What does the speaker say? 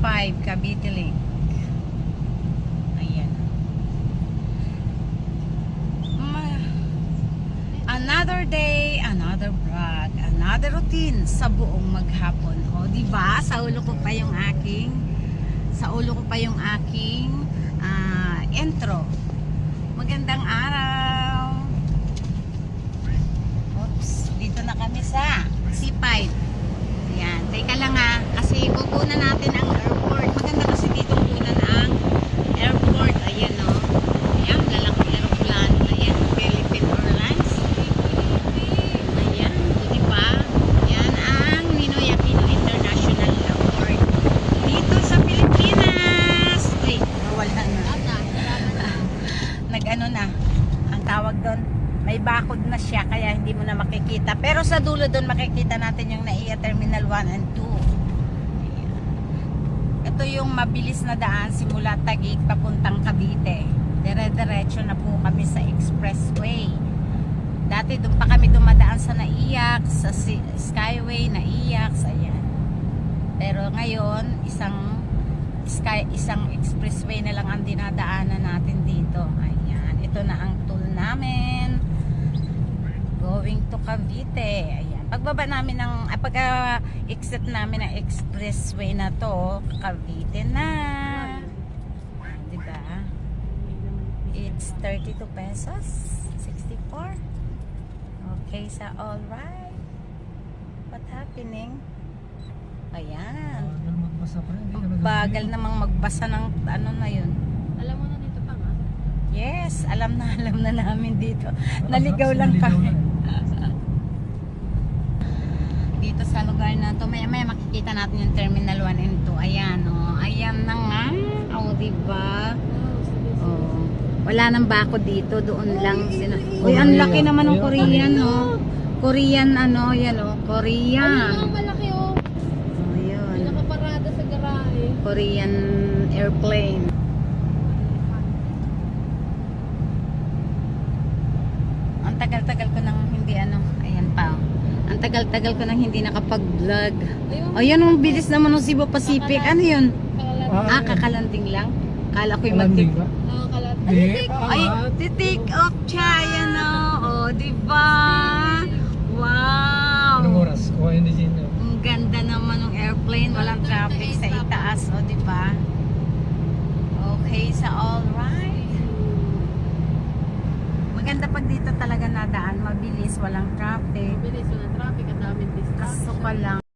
C5 Cavite Link. Ayan. Another day, another vlog, another routine sa buong maghapon. O, diba? Sa ulo ko pa yung aking intro. Magandang araw. Oops, dito na kami sa C5. Ayan, teka lang ha, kasi kukunan natin ang airport. Maganda kasi dito kunan ang airport. Ayan o. Ayan, lalaking aeroplano na yan. Philippine Airlines. Ayan, diba? Yan ang Ninoy Aquino International Airport. Dito sa Pilipinas. Wait, wala na. Nag-ano na, ang tawag doon, may bakod na siya kaya hindi mo na makikita. Pero sa dulo doon makikita natin yung NAIA Terminal 1 and 2. Ayan. Ito yung mabilis na daan simula Taguig papuntang Cavite. Dire-diretso na po kami sa expressway. Dati doon pa kami dumadaan sa NAIA, sa Skyway, NAIA, ayan. Pero ngayon, isang expressway na lang ang dinadaanan natin dito. Ayan, ito na ang tool namin. Going to Cavite. Ayan. Pagbaba namin ng exit namin ng expressway na to, Cavite na. Diba? It's 32 pesos. 64. Okay, sa alright. What happening? Ayan. Bagal namang magbasa ng ano na yun. Alam mo na dito pa nga? Yes, alam na namin dito. Naligaw lang kami. Dito sa lugar na to, maya makikita natin yung Terminal 1 and 2. Ayan o. Oh. Ayan na nga. O, oh, diba? Oh. Wala nang bako dito. Doon lang. Uy, ang laki naman ng Korean, no? Korean, ano, yan o. Korean. Ano malaki o? Oh, yun. Nakaparada sa garahe. Korean airplane. Ang tagal-tagal ko nang hindi ano, ayan pa. Ang tagal-tagal ko nang hindi nakapag-vlog. Ayan, ang bilis naman ng Cebu Pacific. Ano yun? Kakalanding lang. Kala ko yung Kalanding ba? Ay, titik off siya. Ayan o. Oh, diba? Wow. Anong oras? O, hindi siya. Ang ganda naman ng airplane. Walang traffic sa itaas. O, diba? Okay, sa alright. Maganda pag dito talaga nadaan. Mabilis, walang traffic. Bilis, walang traffic at daming distraction. Kaso pa lang.